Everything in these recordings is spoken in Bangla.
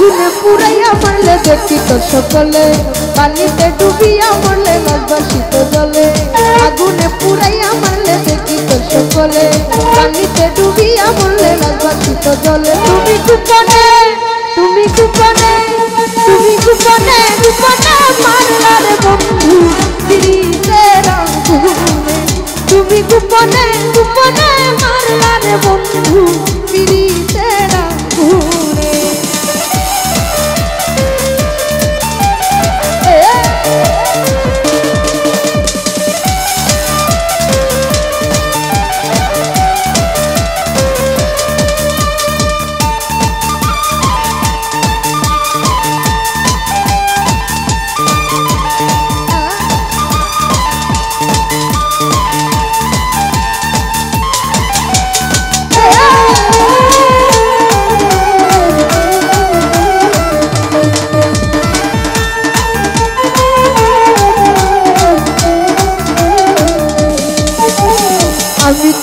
আগুনে পুরাইয়া মারলে দেখি তো সকলে পানিতে ডুবিয়া মরলে লাশবাসিত জলে আগুনে পুরাইয়া মারলে দেখি তো সকলে পানিতে ডুবিয়া মরলে লাশবাসিত জলে তুমি গোপনে তুমি গোপনে তুমি গোপনে গোপনে মারলা রে বন্ধু পিরিতের আগুনে তুমি গোপনে গোপনে মারলা রে বন্ধু পিরিতের আগুনে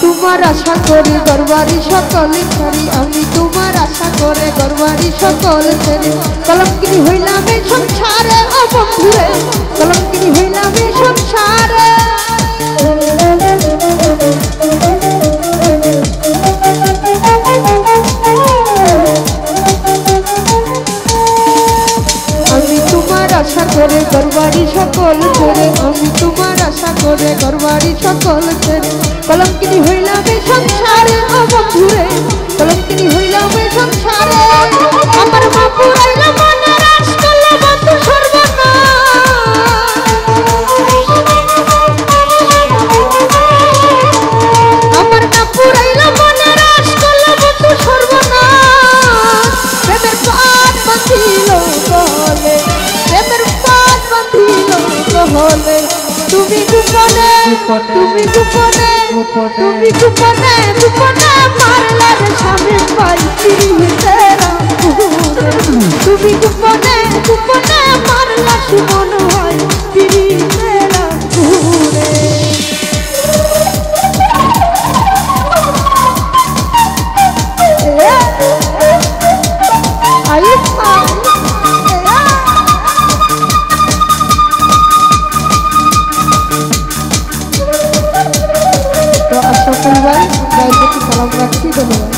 তোমার আশা করে গরবারি সকলে ছাড়ি আমি তোমার আশা করে গরবারি সকলে ছাড়ি কলঙ্কিনী হইলাম এই সংসারে ও বন্ধুরে কলঙ্কিনী হইলাম এই সংসারে আমি তোমার আশা করে গরবারি সকল ছেড়ে আমি তোমার আশা করে গরবারি সকল ছেড়ে কলঙ্কিনী হইলাম এই সংসারে ও বন্ধুরে কলঙ্কিনী হইলাম এই সংসারে আমার মা পুরাইল মনে রাস করলে বন্ধু সর্বনাশ আমার মা পুরাইল মনে রাস করলে বন্ধু সর্বনাশ প্রেমের পাত বাঁধিল গলে প্রেমের পাত বাঁধিল গলে তুমি গোপনে তুমি গোপনে তুমি গোপনে গোপনে মারলা রে স্বামী পাই পিরিতের আগুনে তুমি গোপনে গোপনে মারলা সুমন হয় পিরিতের আগুনে সালাম রাখছি ধন্যবাদ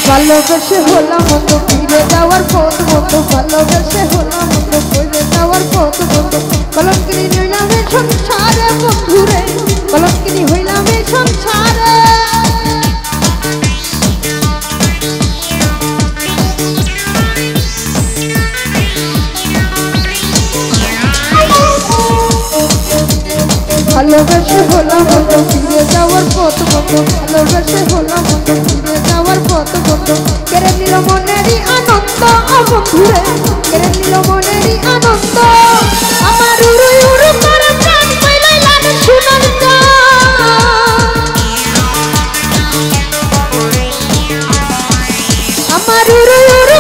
ভালোবেসে হলাম মতো ফিরে যাওয়ার পথ মতো ভালোবেসে হলাম মতো ফিরে যাওয়ার পথ মতো কলঙ্কিনী হইলাম এই সংসারে বন্ধুরে কলঙ্কিনী হইলাম এই সংসারে ভালোবেসে হলাম মতো ফিরে যাওয়ার পথ মতো ভালোবেসে হলাম মতো ফিরে যাওয়ার পথ মতো কেড়ে নিল মনেরই আনন্দ বন্ধুরে কেড়ে নিল মনেরই আনন্দ আমার উড়ু উড়ু করে প্রাণ পাইলাই লাগে সোনার আমার উড়ু উড়ু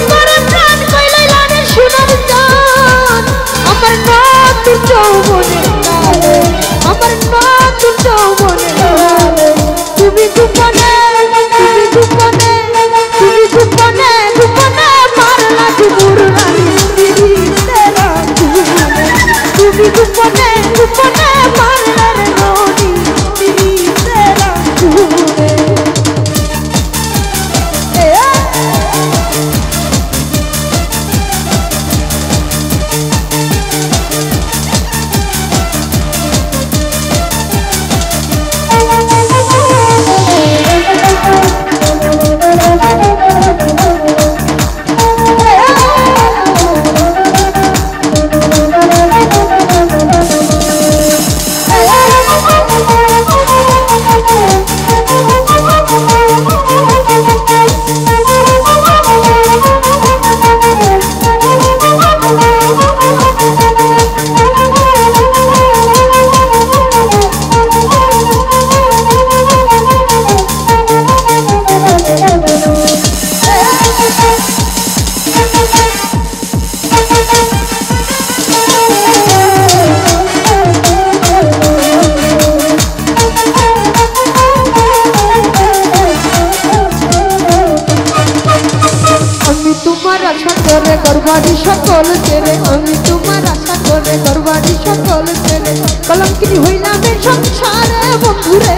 তোমার আশা করে ঘরবাড়ি সকল ছেড়ে আমি তোমার আশা করে ঘরবাড়ি সকল ছেড়ে কলঙ্কিনী হইলাম এ সংসারে বন্ধুরে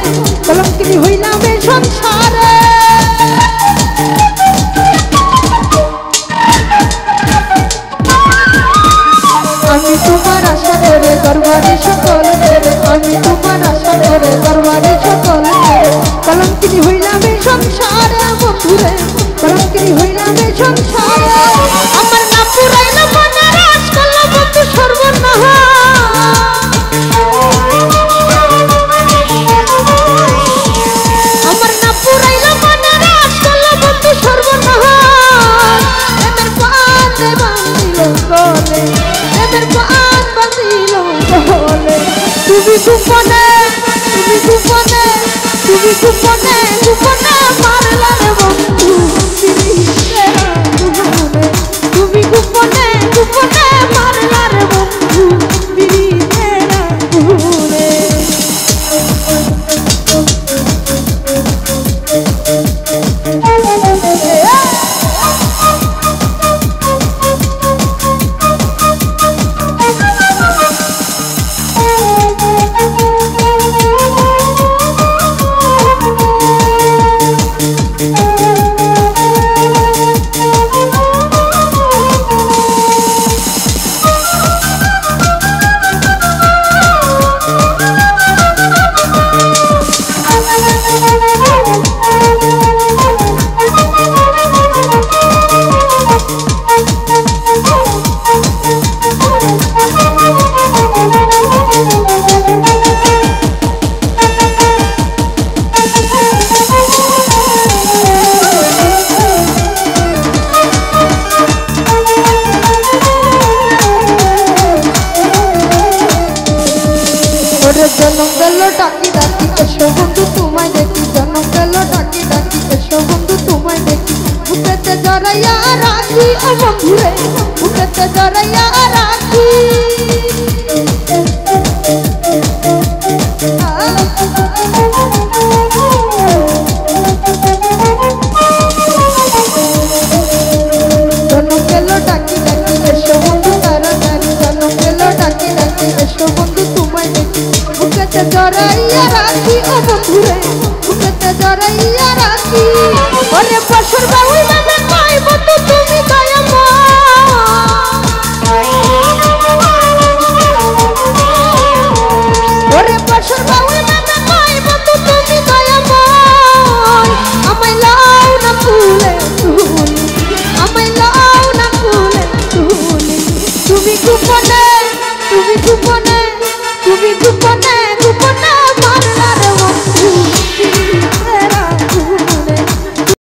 কলঙ্কিনী হইলাম এ সংসারে আমি তোমার আশা করে ঘরবাড়ি সকল ছেড়ে আমি তোমার আশা করে ঘরবাড়ি সকল ছেড়ে কলঙ্কিনী হইলাম এ সংসারে বন্ধুরে কলঙ্কিনী হইলাম এ সংসারে আমার না পুরাইলো মনে রাজ করলো বন্ধু সর্বনাশ আমার না পুরাইলো মনে রাজ করলো বন্ধু সর্বনাশ এদের পাতে বাঁধিল গলে এদের পাত বাঁধিল গলে তুমি গোপনে গোপনে মারলা রে বন্ধু তুমি গোপনে মারলা রে বন্ধু বিরিতেরা ঘুরে জনম গেল ডাকি ডাকি এসো বন্ধু তোমায় দেখি জনম গেল ডাকি ডাকি এসো বন্ধু তোমায় দেখি বুকেতে জড়াইয়া রাখি ও বন্ধুরে বুকেতে জড়াইয়া রাখি জনম গেল ডাকি ডাকি এসো বন্ধু তাড়াতাড়ি জনম গেল ডাকি ডাকি এসো বন্ধু তোমায় দেখি বুকেতে জড়াইয়া রাখি ও বন্ধুরে বুকেতে জড়াইয়া রাখি ওরে বছর